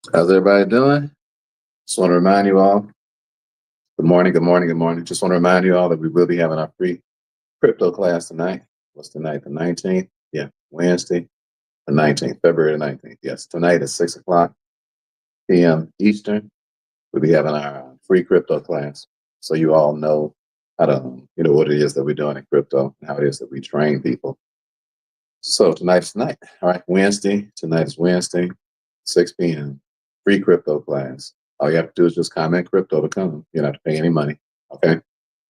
How's everybody doing? Just want to remind you all. Good morning, good morning, good morning. Just want to remind you all that we will be having our free crypto class tonight. What's tonight? The 19th? Yeah, Wednesday, the 19th, February the 19th. Yes, tonight at 6 o'clock p.m. Eastern, we'll be having our free crypto class. So you all know how to, what it is that we're doing in crypto and how it is that we train people. So tonight's tonight. All right, Wednesday. Tonight is Wednesday, 6 p.m. Free crypto class. All you have to do is just comment crypto to come. You don't have to pay any money. Okay.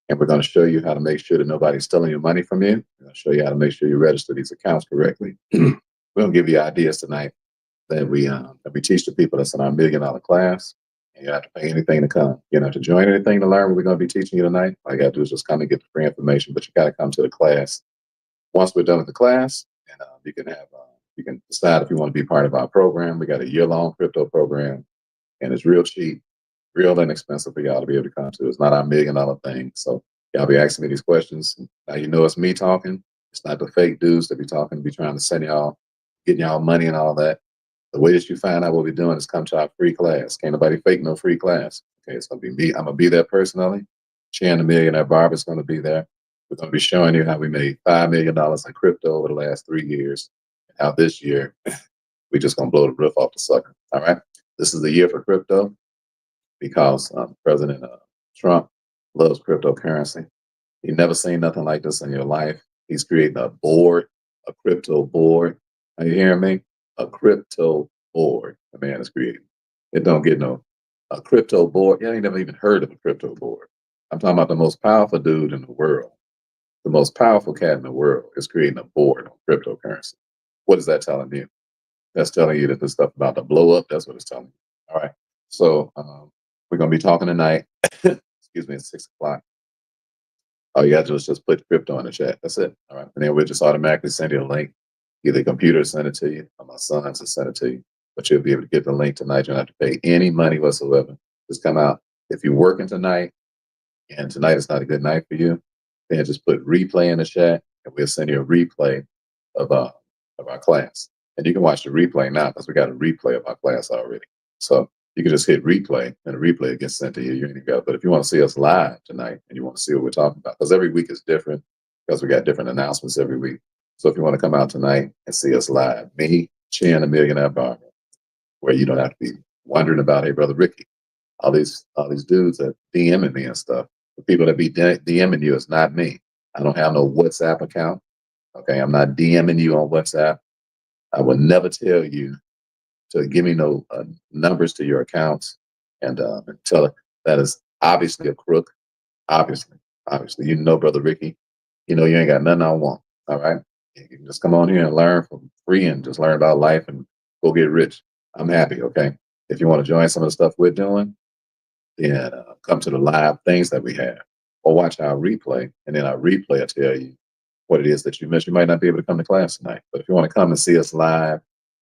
And we're going to show you how to make sure that nobody's stealing your money from you. We're going to show you how to make sure you register these accounts correctly. We're going to give you ideas tonight that we teach the people that's in our $1 million class. And you don't have to pay anything to come. You don't have to join anything to learn what we're going to be teaching you tonight. All you got to do is just come and get the free information, but you got to come to the class. Once we're done with the class, and you can decide if you want to be part of our program. We got a year-long crypto program, and it's real cheap, real inexpensive for y'all to be able to come to. It's not our $1 million thing. So y'all be asking me these questions. Now you know it's me talking. It's not the fake dudes that be talking, be trying to send y'all, getting y'all money and all that. The way that you find out what we're doing is come to our free class. Can't nobody fake no free class. Okay, it's gonna be me. I'm gonna be there personally. Chan the Millionaire Barber's gonna be there. We're gonna be showing you how we made $5 million in crypto over the last 3 years. And how this year we just gonna blow the roof off the sucker. All right. This is the year for crypto because President Trump loves cryptocurrency. You've never seen nothing like this in your life. He's creating a board, a crypto board. Are you hearing me? A crypto board. The man is creating. It don't get no a crypto board. You ain't never even heard of a crypto board. I'm talking about the most powerful dude in the world. The most powerful cat in the world is creating a board on cryptocurrency. What is that telling you? That's telling you that this stuff about to blow up. That's what it's telling you. All right. So we're gonna be talking tonight. Excuse me, at 6 o'clock. All you gotta do is just put crypto in the chat. That's it. All right. And then we'll just automatically send you a link. Either the computer send it to you or my sons will send it to you. But you'll be able to get the link tonight. You don't have to pay any money whatsoever. Just come out. If you're working tonight and tonight is not a good night for you, then just put replay in the chat and we'll send you a replay of our class. And you can watch the replay now because we got a replay of our class already. So you can just hit replay and the replay gets sent to you. You ain't even got. But if you want to see us live tonight and you want to see what we're talking about, because every week is different, because we got different announcements every week. So if you want to come out tonight and see us live, me, Chan, the Millionaire Barber, where you don't have to be wondering about, hey, brother Ricky, all these dudes that DMing me and stuff. The people that be DMing you is not me. I don't have no WhatsApp account. Okay, I'm not DMing you on WhatsApp. I will never tell you to give me no numbers to your accounts and tell it that is obviously a crook. Obviously, obviously, you know, brother Ricky, you know you ain't got nothing I want. All right, you can just come on here and learn for free and just learn about life and go get rich. I'm happy. Okay, if you want to join some of the stuff we're doing, then come to the live things that we have, or watch our replay, and then our replay will tell you what it is that you missed. You might not be able to come to class tonight, but if you want to come and see us live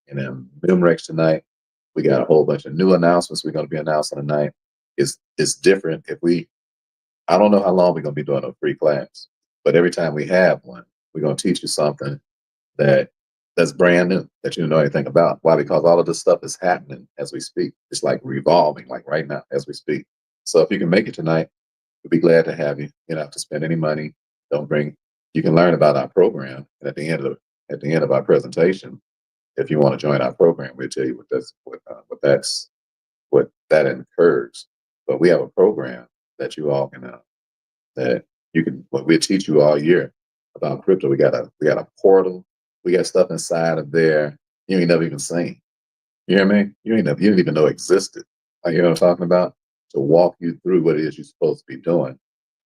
and then Bimrex tonight, we got a whole bunch of new announcements we're going to be announcing tonight. It's different. I don't know how long we're going to be doing a free class, but every time we have one, we're going to teach you something that that's brand new that you don't know anything about. Why? Because all of this stuff is happening as we speak. It's like revolving, like right now as we speak. So if you can make it tonight, we'd be glad to have you. You don't have to spend any money. Don't bring. You can learn about our program, and at the end of our presentation, if you want to join our program, we'll tell you what that incurs. But we have a program that you all can that you can. What we'll teach you all year about crypto. We got a portal. We got stuff inside of there you ain't never even seen. You hear me? You didn't even know existed. Like, you know what I'm talking about? To walk you through what it is you're supposed to be doing.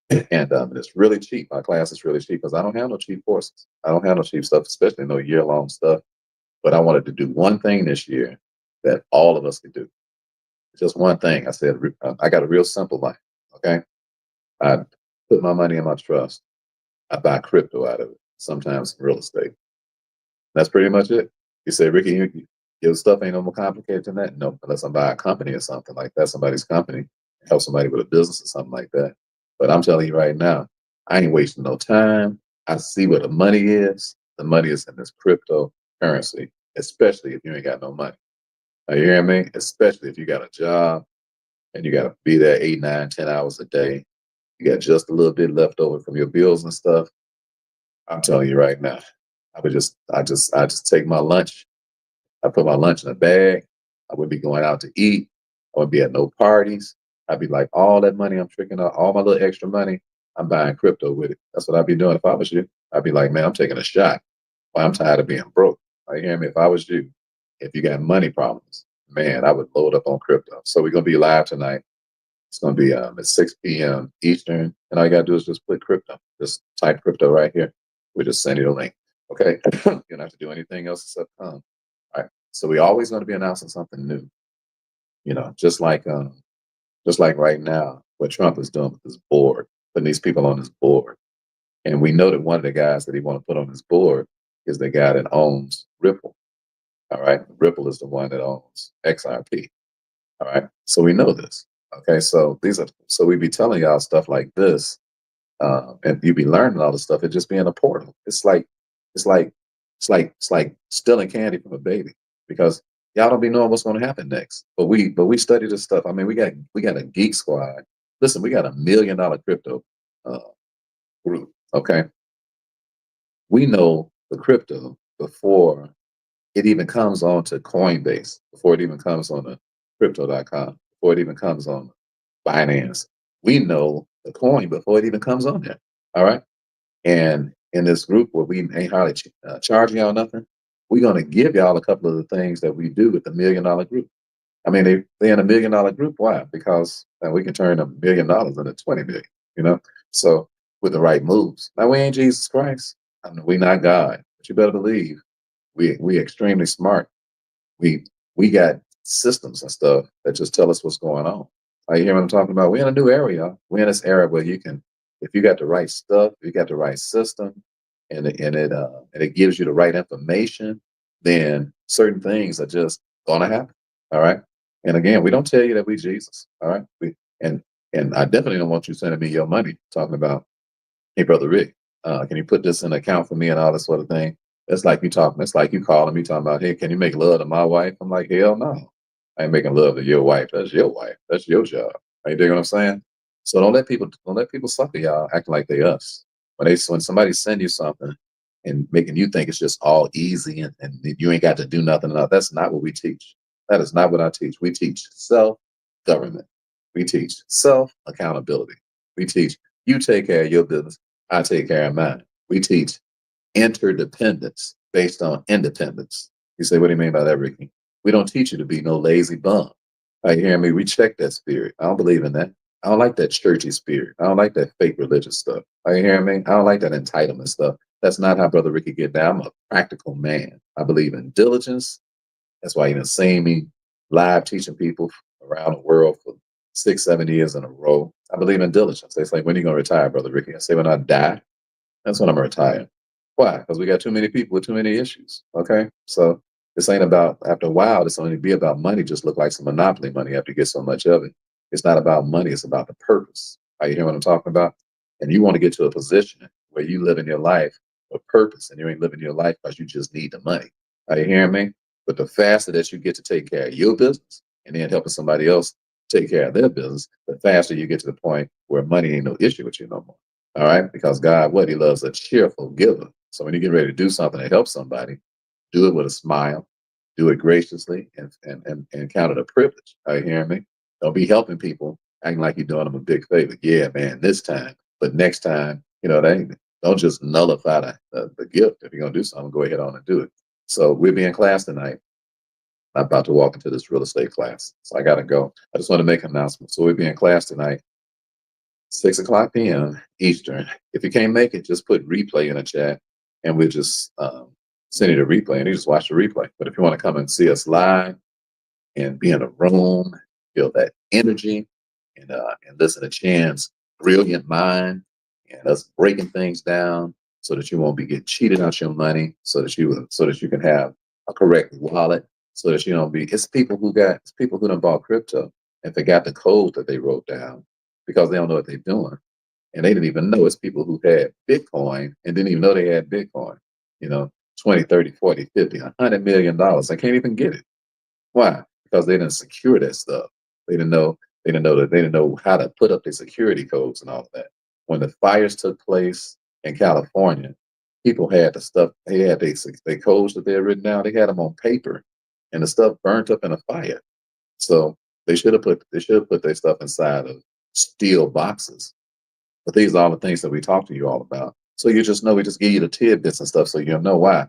And it's really cheap. My class is really cheap because I don't have no cheap courses. I don't have no cheap stuff, especially no year-long stuff. But I wanted to do one thing this year that all of us could do. Just one thing. I said, I got a real simple life. Okay. I put my money in my trust. I buy crypto out of it, sometimes real estate. That's pretty much it. You say, Ricky, your stuff ain't no more complicated than that. No, unless I buy a company or something like that, somebody's company, help somebody with a business or something like that. But I'm telling you right now, I ain't wasting no time. I see where the money is. The money is in this cryptocurrency, especially if you ain't got no money. Are you hearing me? Especially if you got a job and you got to be there 8, 9, 10 hours a day. You got just a little bit left over from your bills and stuff. I'm telling you right now, I just take my lunch. I put my lunch in a bag. I wouldn't be going out to eat. I wouldn't be at no parties. I'd be like, all that money I'm tricking out, all my little extra money, I'm buying crypto with it. That's what I'd be doing if I was you. I'd be like, man, I'm taking a shot. Well, I'm tired of being broke. You hear me? If I was you, if you got money problems, man, I would load up on crypto. So we're gonna be live tonight. It's gonna be at 6 p.m. Eastern, and all you gotta do is just put crypto. Just type crypto right here. We just send you the link. Okay, you don't have to do anything else except come. All right. So we always going to be announcing something new. You know, just like right now, what Trump is doing with his board, putting these people on his board. And we know that one of the guys that he want to put on his board is the guy that owns Ripple. All right. Ripple is the one that owns XRP. All right. So we know this. Okay. So we be telling y'all stuff like this, and you be learning all this stuff. It just being a portal. It's like, it's like stealing candy from a baby because y'all don't be knowing what's going to happen next. But we study this stuff. I mean, we got a geek squad. Listen, we got $1 million crypto uh, group. Okay, we know the crypto before it even comes on to Coinbase, before it even comes on the crypto.com, before it even comes on Binance. We know the coin before it even comes on there. All right. And in this group where we ain't hardly charging y'all nothing, we're going to give y'all a couple of the things that we do with the $1 million group. I mean, they in $1 million group. Why? Because we can turn $1 million into 20 million, you know? So with the right moves. Now, we ain't Jesus Christ. I mean, we not God, but you better believe we extremely smart. We we got systems and stuff that just tell us what's going on. You hear what I'm talking about? We're in a new era, y'all. We're in this era where you can, if you got the right stuff, if you got the right system, and it gives you the right information, then certain things are just gonna happen. All right. And again, we don't tell you that we Jesus. All right. And and I definitely don't want you sending me your money talking about, hey, brother Rick, can you put this in account for me and all this sort of thing? It's like you talking. It's like you calling me talking about, hey, can you make love to my wife? I'm like, hell no, I ain't making love to your wife. That's your wife. That's your job. Are you digging what I'm saying? So don't let people sucker y'all acting like they us. When somebody send you something and making you think it's just all easy and you ain't got to do nothing. That's not what we teach. That is not what I teach. We teach self government. We teach self accountability. We teach you take care of your business. I take care of mine. We teach interdependence based on independence. You say, what do you mean by that, Ricky? We don't teach you to be no lazy bum. You hear me? We check that spirit. I don't believe in that. I don't like that churchy spirit. I don't like that fake religious stuff. You hear me? I don't like that entitlement stuff. That's not how Brother Ricky get down. I'm a practical man. I believe in diligence. That's why you done seen me live teaching people around the world for 6, 7 years in a row. I believe in diligence. They say, when are you going to retire, Brother Ricky? I say, when I die, that's when I'm retired. Why? Because we got too many people with too many issues. Okay. So this ain't about, after a while, this only be about money, just look like some monopoly money after you get so much of it. It's not about money, it's about the purpose. Are you hearing what I'm talking about? And you want to get to a position where you live in your life for purpose and you ain't living your life because you just need the money. Are you hearing me? But the faster that you get to take care of your business and then helping somebody else take care of their business, the faster you get to the point where money ain't no issue with you no more. All right. Because God, what? He loves a cheerful giver. So when you get ready to do something to help somebody, do it with a smile, do it graciously, and count it a privilege. Are you hearing me? Don't be helping people acting like you're doing them a big favor. Yeah, man, this time. But next time, don't just nullify the gift. If you're going to do something, go ahead on and do it. So we'll be in class tonight. I'm about to walk into this real estate class. So I got to go. I just want to make an announcement. So we'll be in class tonight, 6 o'clock p.m. Eastern. If you can't make it, just put replay in the chat and we'll just send you the replay and you just watch the replay. But if you want to come and see us live and be in a room, feel that energy and listen to Chan's brilliant mind and us breaking things down so that you won't be getting cheated out your money, so that you can have a correct wallet, so that you don't be. It's people who done bought crypto and forgot the code that they wrote down because they don't know what they're doing. And they didn't even know. It's people who had Bitcoin and didn't even know they had Bitcoin, you know, 20, 30, 40, 50, $100 million. I can't even get it. Why? because they didn't secure that stuff. They didn't know. They didn't know how to put up their security codes and all of that. When the fires took place in California, people had the stuff. They had they codes that they had written down. They had them on paper, and the stuff burnt up in a fire. So they should have put their stuff inside of steel boxes. But these are all the things that we talk to you all about. So you just know we just give you the tidbits and stuff so you'll know why.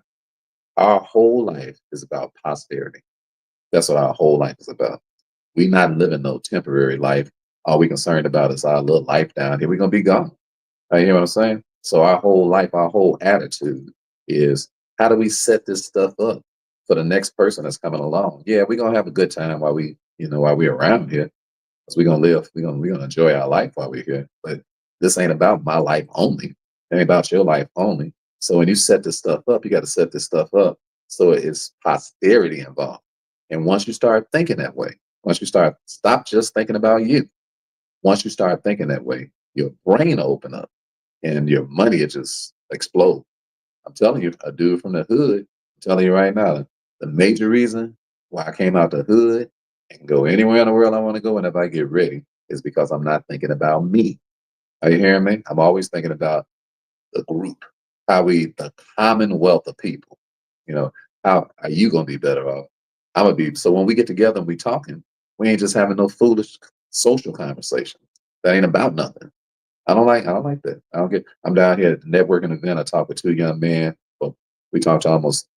Our whole life is about posterity. That's what our whole life is about. We not living no temporary life. All we concerned about is our little life down here. We're gonna be gone. You hear what I'm saying? So our whole life, our whole attitude is how do we set this stuff up for the next person that's coming along? Yeah, we're gonna have a good time while while we're around here. Because we're gonna live, we're gonna enjoy our life while we're here. But this ain't about my life only. It ain't about your life only. So when you set this stuff up, you got to set this stuff up so it's posterity involved. And once you start thinking that way, once you stop just thinking about you. Once you start thinking that way, your brain will open up and your money will just explode. I'm telling you, a dude from the hood, I'm telling you right now, the major reason why I came out the hood and can go anywhere in the world I want to go whenever I get ready is because I'm not thinking about me. Are you hearing me? I'm always thinking about the group, the commonwealth of people. You know, how are you going to be better off? I'm going to be. So when we get together and we talking, we ain't just having no foolish social conversation. That ain't about nothing. I don't like that. I'm down here at the networking event. I talked with two young men. Well, we talked to almost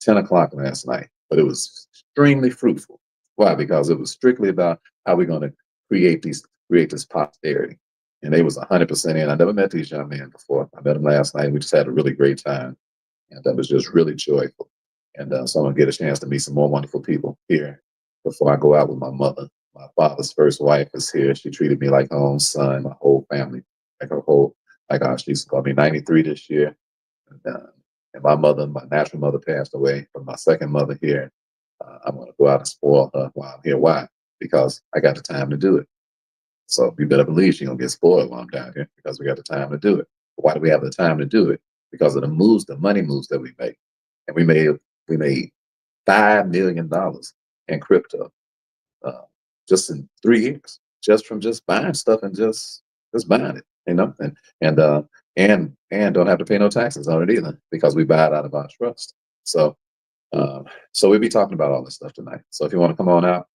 10 o'clock last night, but it was extremely fruitful. Why? Because it was strictly about how we're going to create this posterity. And they was 100% in. I never met these young men before. I met them last night. We just had a really great time. And that was just really joyful. And so I'm going to get a chance to meet some more wonderful people here before I go out with my mother. My father's first wife is here. She treated me like her own son, my whole family, she's going to be 93 this year. And my mother, my natural mother, passed away. But my second mother here, I'm going to go out and spoil her while I'm here. Why? Because I got the time to do it. So you better believe she's going to get spoiled while I'm down here because we got the time to do it. But why do we have the time to do it? Because of the money moves that we make. And we made $5 million in crypto uh, just in 3 years, just from just buying stuff and just buying it, and and don't have to pay no taxes on it either because we buy it out of our trust. So so we'll be talking about all this stuff tonight. So if you want to come on out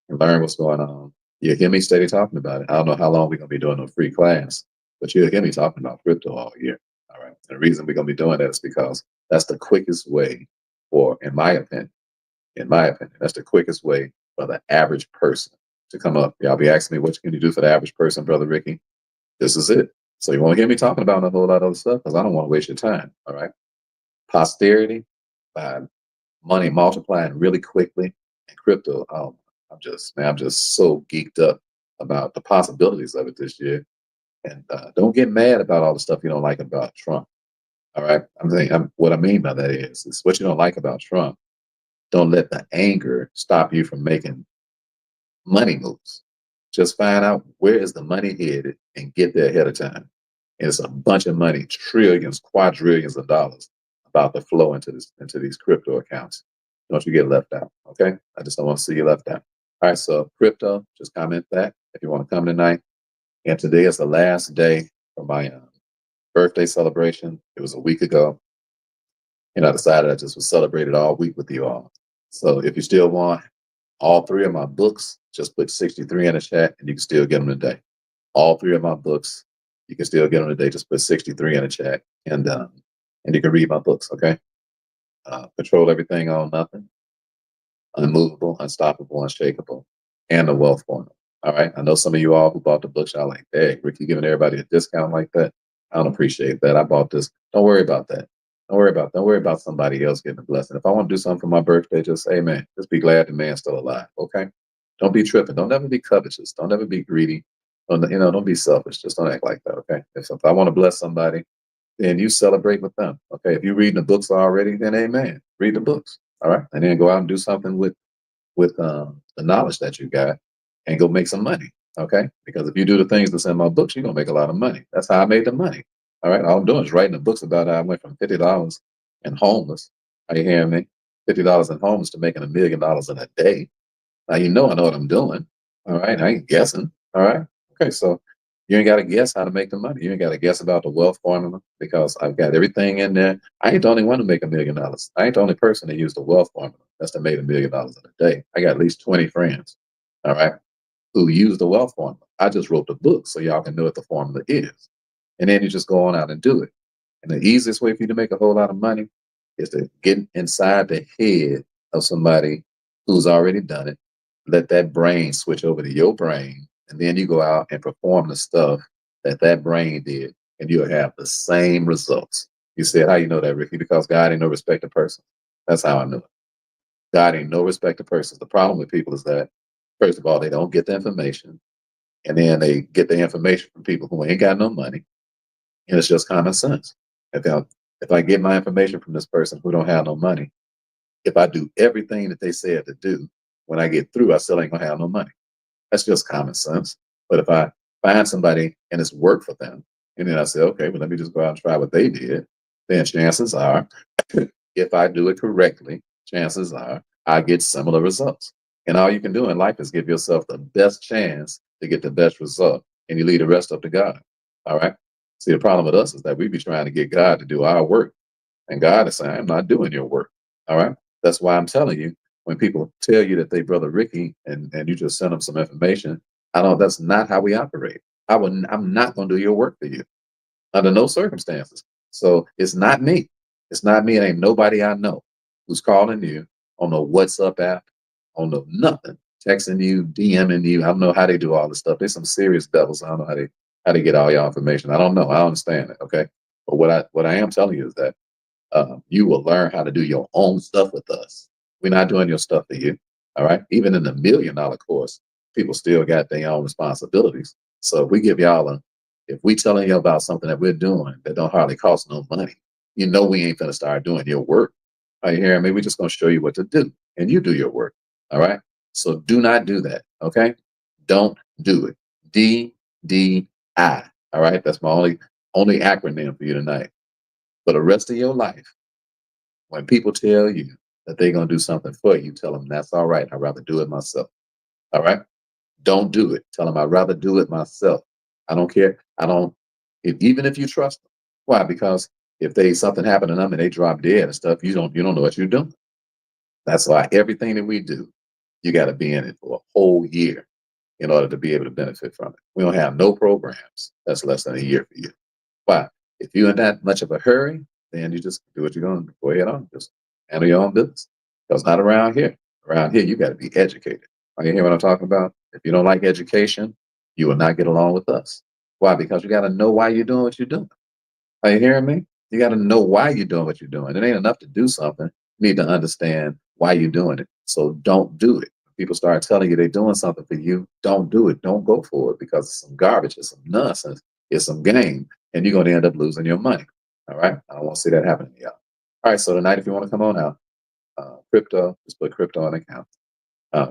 and learn what's going on, you hear me steady talking about it. I don't know how long we're gonna be doing a free class, but you'll hear me talking about crypto all year. All right. And the reason we're gonna be doing that is because that's the quickest way for, in my opinion, that's the quickest way for the average person to come up. Y'all be asking me, what can you do for the average person, Brother Ricky? This is it. So you won't hear me talking about a whole lot of other stuff because I don't want to waste your time. All right. Posterity by money multiplying really quickly and crypto. I'm just so geeked up about the possibilities of it this year. And don't get mad about all the stuff you don't like about Trump. All right. What I mean by that is what you don't like about Trump. Don't let the anger stop you from making money moves. Just find out where is the money headed and get there ahead of time. And it's a bunch of money, trillions, quadrillions of dollars about to flow into these crypto accounts. Don't you get left out. Okay. I just don't want to see you left out. All right. So crypto, just comment that if you want to come tonight. And today is the last day for my birthday celebration. It was a week ago. And I decided I just would celebrate it all week with you all. So if you still want all three of my books, just put 63 in the chat and you can still get them today. All three of my books, you can still get them today. Just put 63 in the chat and you can read my books, okay? Control Everything on Nothing, UnMovable, Unstoppable, UnShakeable, and The Wealth Formula. All right. I know some of you all who bought the books, y'all like, hey, Rick, you giving everybody a discount like that? I don't appreciate that. I bought this. Don't worry about that. Don't worry about somebody else getting a blessing. If I want to do something for my birthday, just say, man, just be glad the man's still alive. Okay. Don't be tripping. Don't ever be covetous. Don't ever be greedy. Don't be selfish. Just don't act like that. Okay. If I want to bless somebody, then you celebrate with them. Okay. If you're reading the books already, then amen. Read the books. All right. And then go out and do something with the knowledge that you got and go make some money. Okay. Because if you do the things that's in my books, you're going to make a lot of money. That's how I made the money. All right. All I'm doing is writing the books about how I went from $50 and homeless. Are you hearing me? $50 and homeless to making $1 million in a day. Now you know I know what I'm doing. All right. I ain't guessing. All right. Okay. So you ain't got to guess how to make the money. You ain't got to guess about the wealth formula because I've got everything in there. I ain't the only one to make $1 million. I ain't the only person that used the wealth formula that's that made $1 million in a day. I got at least 20 friends. All right. Who use the wealth formula. I just wrote the book so y'all can know what the formula is. And then you just go on out and do it. And the easiest way for you to make a whole lot of money is to get inside the head of somebody who's already done it. Let that brain switch over to your brain. And then you go out and perform the stuff that that brain did. And you'll have the same results. You said, how you know that, Ricky? Because God ain't no respecter person. That's how I know it. God ain't no respecter persons. The problem with people is that, first of all, they don't get the information. And then they get the information from people who ain't got no money. And it's just common sense. If I, if I get my information from this person who don't have no money, if I do everything that they said to do, when I get through, I still ain't gonna have no money. That's just common sense. But if I find somebody and it's work for them, and then I say, okay, well, let me just go out and try what they did, then chances are, if I do it correctly, chances are I get similar results. And all you can do in life is give yourself the best chance to get the best result, and you leave the rest up to God. All right. See, the problem with us is that we be trying to get God to do our work. And God is saying, I'm not doing your work. All right. That's why I'm telling you, when people tell you that they brother Ricky and you just send them some information, I don't, that's not how we operate. I'm not going to do your work for you under no circumstances. So it's not me. It's not me. It ain't nobody I know who's calling you on the WhatsApp app, on the nothing, texting you, DMing you. I don't know how they do all this stuff. There's some serious devils. I don't know how they get all your information. I don't know. I don't understand it. Okay. But what I am telling you is that you will learn how to do your own stuff with us. We're not doing your stuff for you. All right. Even in the $1 million course, people still got their own responsibilities. So if we give y'all if we telling you about something that we're doing that don't hardly cost no money, you know we ain't gonna start doing your work. Are you hearing me? We're just gonna show you what to do, and you do your work. All right. So do not do that. Okay. Don't do it. DDI. All right. That's my only acronym for you tonight. For the rest of your life, when people tell you that they're going to do something for you, tell them that's all right. I'd rather do it myself. All right. Don't do it. Tell them I'd rather do it myself. I don't care. I don't, even if you trust them. Why? Because if they something happened to them and they drop dead and stuff, you don't know what you're doing. That's why everything that we do, you got to be in it for a whole year in order to be able to benefit from it. We don't have no programs that's less than a year for you. Why? If you're in that much of a hurry, then you just do what you're going to go ahead on. Just handle your own business. Because not around here. Around here, you got to be educated. Are you hear what I'm talking about? If you don't like education, you will not get along with us. Why? Because you got to know why you're doing what you're doing. Are you hearing me? You got to know why you're doing what you're doing. It ain't enough to do something. You need to understand why you're doing it. So don't do it. People start telling you they're doing something for you. Don't do it. Don't go for it because it's some garbage. It's some nonsense. It's some game. And you're going to end up losing your money. All right. I don't want to see that happening to y'all. All right. So tonight, if you want to come on out, crypto, just put crypto in account.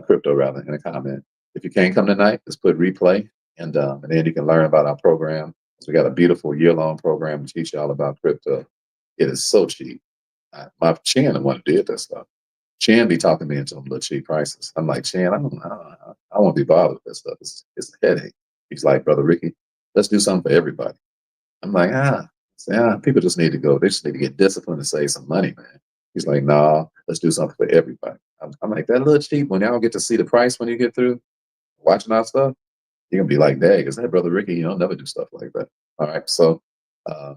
Crypto rather in a comment. If you can't come tonight, just put replay and then you can learn about our program. So we got a beautiful year-long program to teach y'all about crypto. It is so cheap. My Chan the one who did that stuff. Chan be talking me into them little cheap prices. I'm like, Chan, I won't be bothered with that stuff. It's a headache. He's like, Brother Ricky, let's do something for everybody. I'm like, people just need to go. They just need to get disciplined and save some money, man. He's like, nah, let's do something for everybody. I'm like, that little cheap when y'all get to see the price when you get through watching our stuff, you're gonna be like, dang, is that Brother Ricky? You don't never do stuff like that. All right. So uh,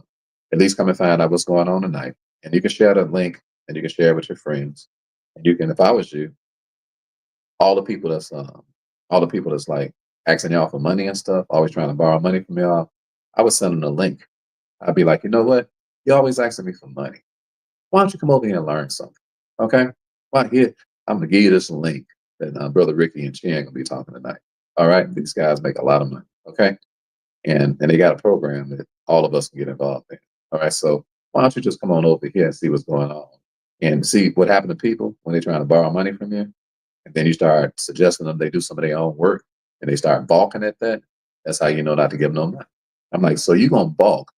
at least come and find out what's going on tonight. And you can share the link and you can share it with your friends. And you can, if I was you, all the people that's all the people that's like asking y'all for money and stuff, always trying to borrow money from y'all, I would send them the link. I'd be like, you know what? You always asking me for money. Why don't you come over here and learn something? Okay? Why here? I'm gonna give you this link that Brother Ricky and Chan gonna be talking tonight. All right, these guys make a lot of money. Okay, and they got a program that all of us can get involved in. All right, so why don't you just come on over here and see what's going on and see what happened to people when they're trying to borrow money from you, and then you start suggesting them they do some of their own work, and they start balking at that. That's how you know not to give them no money. I'm like, so you gonna balk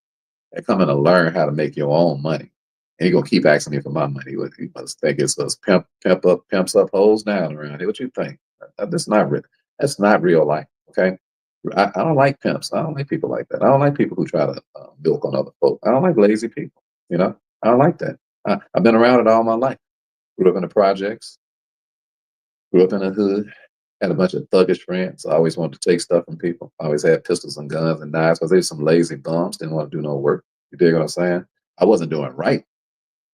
and coming to learn how to make your own money. And you're gonna keep asking me for my money. What you must think it's us pimps up, holes down around here. What you think? That's not real. That's not real life. Okay. I don't like pimps. I don't like people like that. I don't like people who try to milk on other folk. I don't like lazy people. You know, I don't like that. I've been around it all my life. Grew up in the projects, grew up in the hood, had a bunch of thuggish friends. I always wanted to take stuff from people. I always had pistols and guns and knives because they were some lazy bums, didn't want to do no work. You dig what I'm saying? I wasn't doing right,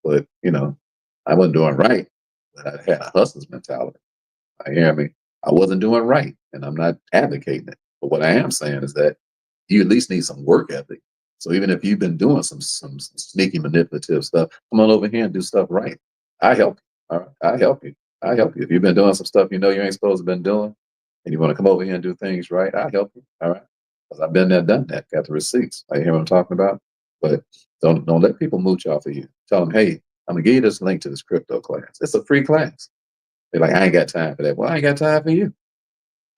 but I wasn't doing right, but I had a hustler's mentality. You hear me? I wasn't doing right, and I'm not advocating it. But what I am saying is that you at least need some work ethic. So even if you've been doing some sneaky manipulative stuff, come on over here and do stuff right. I help you. All right, I help you. I help you. If you've been doing some stuff you know you ain't supposed to been doing, and you want to come over here and do things right, I help you. All right, because I've been there, done that. Got the receipts. You hear what I'm talking about? But don't let people mooch off of you. Tell them, hey, I'm gonna give you this link to this crypto class. It's a free class. They're like, I ain't got time for that. Well, I ain't got time for you.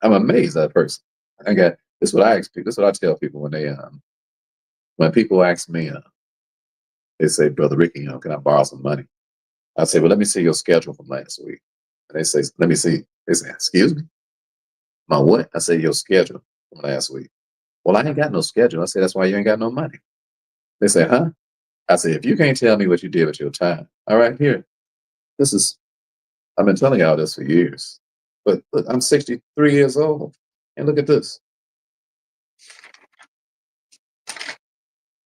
I'm amazed at that person. I got this. Is what I expect. This is what I tell people when people ask me, they say, Brother Ricky, can I borrow some money? I say, well, let me see your schedule from last week. And they say, let me see. They say, excuse me, my what? I say, your schedule from last week. Well, I ain't got no schedule. I say, that's why you ain't got no money. They say, huh? I say, if you can't tell me what you did with your time, all right, here. This is I've been telling y'all this for years. But look, I'm 63 years old. And look at this.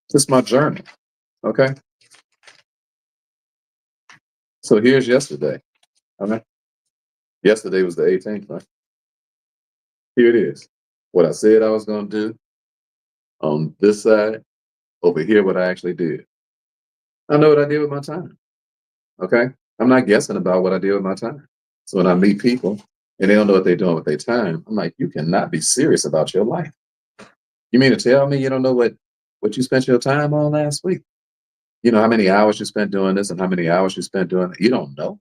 This is my journey. Okay. So here's yesterday. Okay. Yesterday was the 18th, right? Here it is. What I said I was going to do on this side, over here, what I actually did. I know what I did with my time. Okay. I'm not guessing about what I did with my time. So when I meet people and they don't know what they're doing with their time, I'm like, you cannot be serious about your life. You mean to tell me you don't know what you spent your time on last week? You know how many hours you spent doing this and how many hours you spent doing it? You don't know.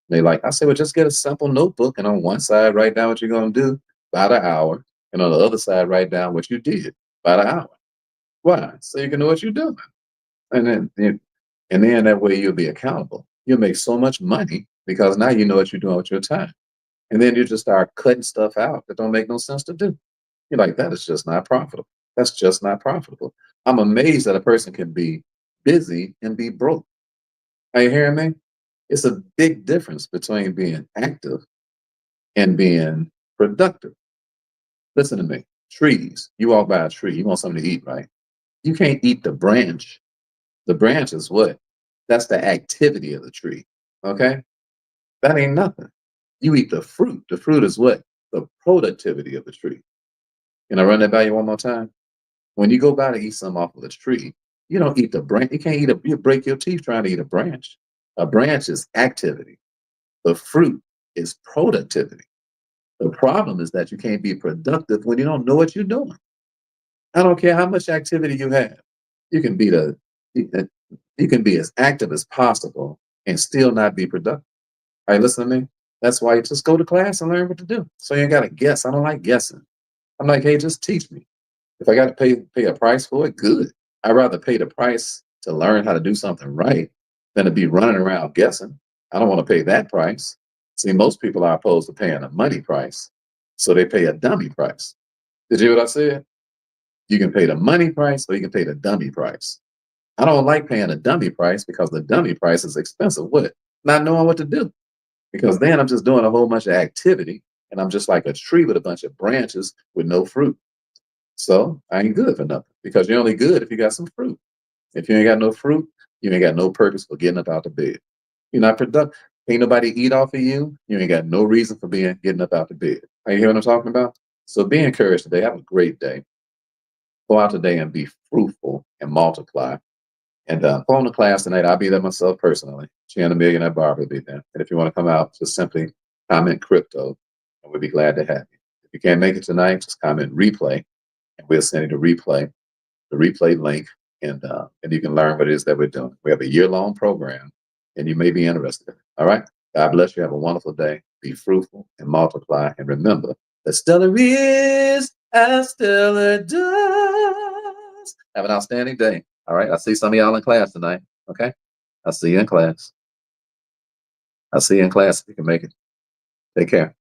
They like, I say, well, just get a simple notebook and on one side write down what you're gonna do by the hour, and on the other side write down what you did by the hour. Why? So you can know what you're doing. And then that way you'll be accountable. You'll make so much money because now you know what you're doing with your time. And then you just start cutting stuff out that don't make no sense to do. You're like, that is just not profitable. That's just not profitable. I'm amazed that a person can be busy and be broke. Are you hearing me? It's a big difference between being active and being productive. Listen to me. Trees. You walk by a tree, you want something to eat, right? You can't eat the branch. The branch is what? That's the activity of the tree. Okay? That ain't nothing. You eat the fruit. The fruit is what? The productivity of the tree. Can I run that by you one more time? When you go by to eat something off of a tree, you don't eat the branch. You can't you break your teeth trying to eat a branch. A branch is activity. The fruit is productivity. The problem is that you can't be productive when you don't know what you're doing. I don't care how much activity you have. You can be you can be as active as possible and still not be productive. All right, listen to me. That's why you just go to class and learn what to do. So you ain't got to guess. I don't like guessing. I'm like, hey, just teach me. If I got to pay a price for it, good. I'd rather pay the price to learn how to do something right than to be running around guessing. I don't want to pay that price. See, most people are opposed to paying a money price, so they pay a dummy price. Did you hear what I said? You can pay the money price or you can pay the dummy price. I don't like paying a dummy price because the dummy price is expensive. What? Not knowing what to do. Because then I'm just doing a whole bunch of activity and I'm just like a tree with a bunch of branches with no fruit. So I ain't good for nothing because you're only good if you got some fruit. If you ain't got no fruit, you ain't got no purpose for getting up out the bed. You're not productive. Ain't nobody eat off of you. You ain't got no reason for getting up out the bed. Are you hearing what I'm talking about? So be encouraged today. Have a great day. Go out today and be fruitful and multiply. And go on to class tonight. I'll be there myself personally. Chan the Millionaire Barber will be there. And if you want to come out, just simply comment crypto, and we'll be glad to have you. If you can't make it tonight, just comment replay, and we'll send you the replay link, and you can learn what it is that we're doing. We have a year-long program, and you may be interested in it. All right? God bless you. Have a wonderful day. Be fruitful and multiply. And remember, the stellar is as stellar does. Have an outstanding day. All right? I'll see some of y'all in class tonight. Okay? I'll see you in class. I'll see you in class if you can make it. Take care.